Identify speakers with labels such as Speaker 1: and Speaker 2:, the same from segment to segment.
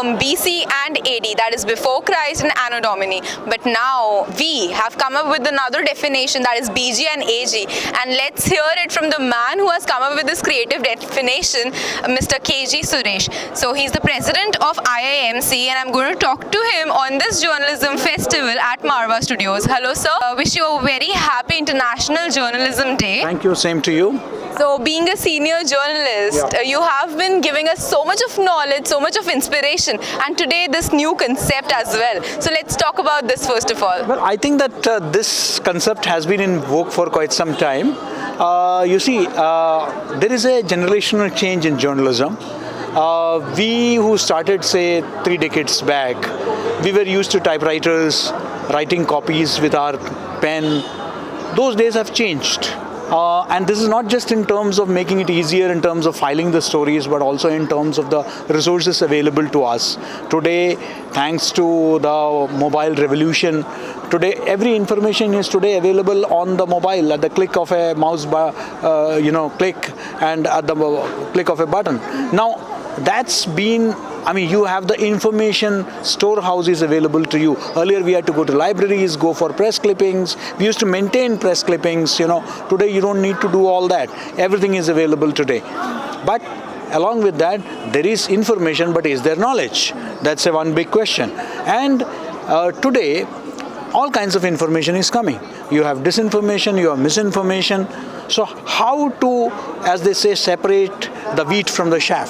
Speaker 1: term BC and AD, that is before Christ and Anno Domini. But now we have come up with another definition, that is BG and AG. And let's hear it from the man who has come up with this creative definition, Mr. KG Suresh. So he's the president of IIMC, and I'm going to talk to him on this journalism festival at Marwah Studios. Hello sir, wish you a very happy International Journalism Day.
Speaker 2: Thank you, same to you.
Speaker 1: So being a senior journalist, you have been giving us so much of knowledge, so much of inspiration, and today this new concept as well. So let's talk about this first of all.
Speaker 2: Well, I think that this concept has been in vogue for quite some time. You see, there is a generational change in journalism. We who started, say, 3 decades back, we were used to typewriters, writing copies with our pen. Those days have changed. And this is not just in terms of making it easier in terms of filing the stories, but also in terms of the resources available to us. Today, thanks to the mobile revolution, today every information is today available on the mobile at the click of a mouse click and at the click of a button. Now, that's been, you have the information storehouses available to you. Earlier we had to go to libraries, go for press clippings. We used to maintain press clippings, Today you don't need to do all that. Everything is available today. But along with that, there is information, but is there knowledge? That's one big question. And today, all kinds of information is coming. You have disinformation, you have misinformation. So how to, as they say, separate the wheat from the chaff?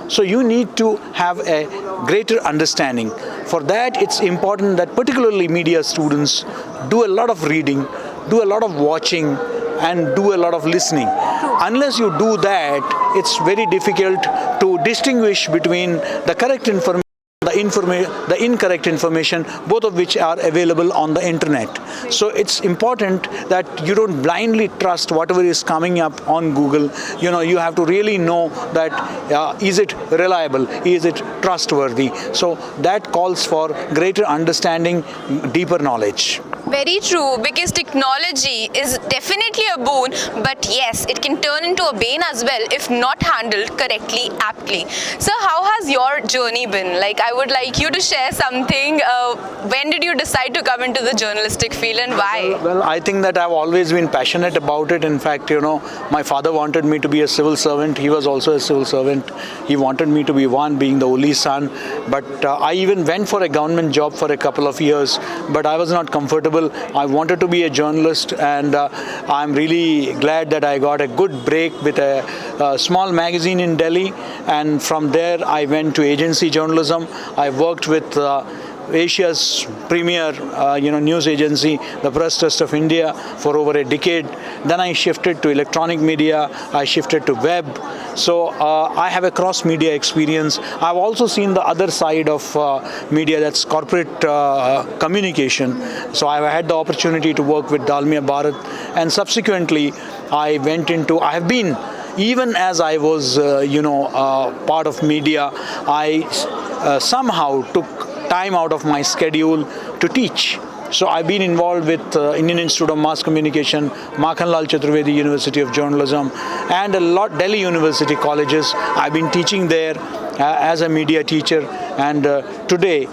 Speaker 2: So you need to have a greater understanding. For that, it's important that particularly media students do a lot of reading, do a lot of watching, and do a lot of listening. Unless you do that, it's very difficult to distinguish between the correct information, the incorrect information, both of which are available on the internet. So it's important that you don't blindly trust whatever is coming up on Google. You have to really know that is it reliable, is it trustworthy. So that calls for greater understanding, deeper knowledge.
Speaker 1: Very true, because technology is definitely a boon, but yes, it can turn into a bane as well if not handled correctly, aptly. So how has your journey been? I would like you to share something. When did you decide to come into the journalistic field and why?
Speaker 2: Well, I think that I've always been passionate about it. In fact, my father wanted me to be a civil servant. He was also a civil servant. He wanted me to be one, being the only son. But I even went for a government job for a couple of years, but I was not comfortable. I wanted to be a journalist, and I'm really glad that I got a good break with a small magazine in Delhi, and from there I went to agency journalism. I worked with Asia's premier news agency, the Press Trust of India, for over a decade. Then I shifted to electronic media, I shifted to web. So I have a cross-media experience. I've also seen the other side of media, that's corporate communication. So I've had the opportunity to work with Dalmia Bharat, and subsequently I have been, even as I was part of media, I somehow took time out of my schedule to teach. So I've been involved with Indian Institute of Mass Communication, Makhanlal Chaturvedi University of Journalism, and a lot Delhi University colleges. I've been teaching there as a media teacher, and today,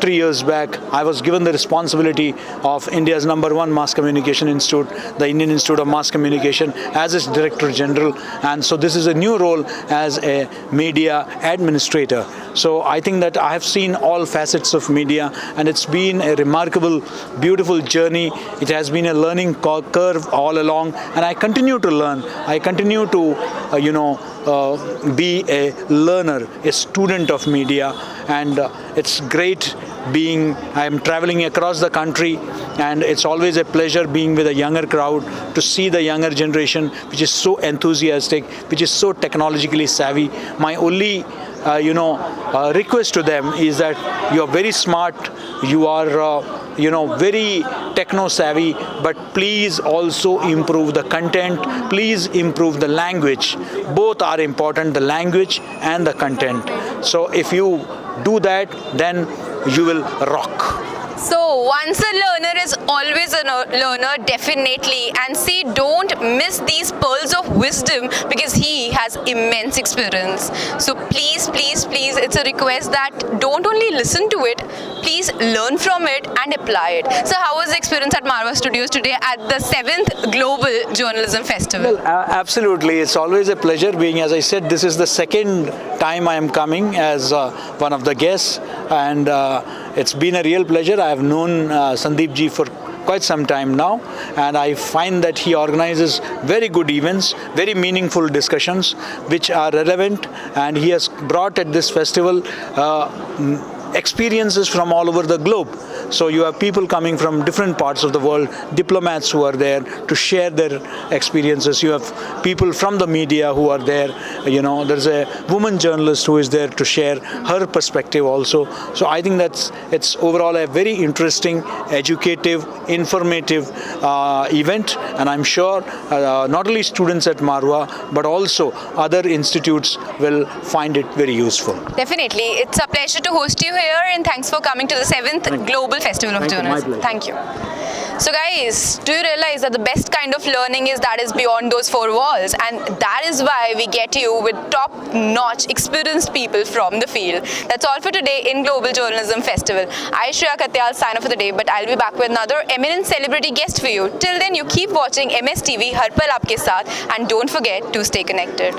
Speaker 2: 3 years back, I was given the responsibility of India's #1 mass communication institute, the Indian Institute of Mass Communication, as its Director General. And so this is a new role as a media administrator. So I think that I have seen all facets of media, and it's been a remarkable, beautiful journey. It has been a learning curve all along, and I continue to learn. I continue to, be a learner, a student of media, and it's great I am traveling across the country, and it's always a pleasure being with a younger crowd, to see the younger generation, which is so enthusiastic, which is so technologically savvy. My only request to them is that you are very smart, you are very techno savvy, but please also improve the content, please improve the language. Both are important, the language and the content. So if you do that, then you will rock.
Speaker 1: So once a learner is always a learner, definitely. And see, don't miss these pearls of wisdom, because he has immense experience. So please, please, please please, it's a request that don't only listen to it, please learn from it and apply it. So how was the experience at Marwah Studios today at the 7th Global Journalism Festival?
Speaker 2: Well, absolutely. It's always a pleasure being, as I said, this is the second time I am coming as one of the guests, and it's been a real pleasure. I have known Sandeep ji for quite some time now, and I find that he organizes very good events, very meaningful discussions which are relevant, and he has brought at this festival experiences from all over the globe. So you have people coming from different parts of the world, diplomats who are there to share their experiences. You have people from the media who are there. You know, there's a woman journalist who is there to share her perspective also. So I think it's overall a very interesting, educative, informative event, and I'm sure not only students at Marwah but also other institutes will find it very useful.
Speaker 1: Definitely. It's a pleasure to host you here, and thanks for coming to the 7th Global Festival of Journalism. Thank you. So guys, do you realize that the best kind of learning is that is beyond those four walls, and that is why we get you with top-notch experienced people from the field. That's all for today in Global Journalism Festival. I, Shreeya Katyal, sign off for the day, but I'll be back with another eminent celebrity guest for you. Till then, you keep watching MSTV Har Pal Aapke Saath, and don't forget to stay connected.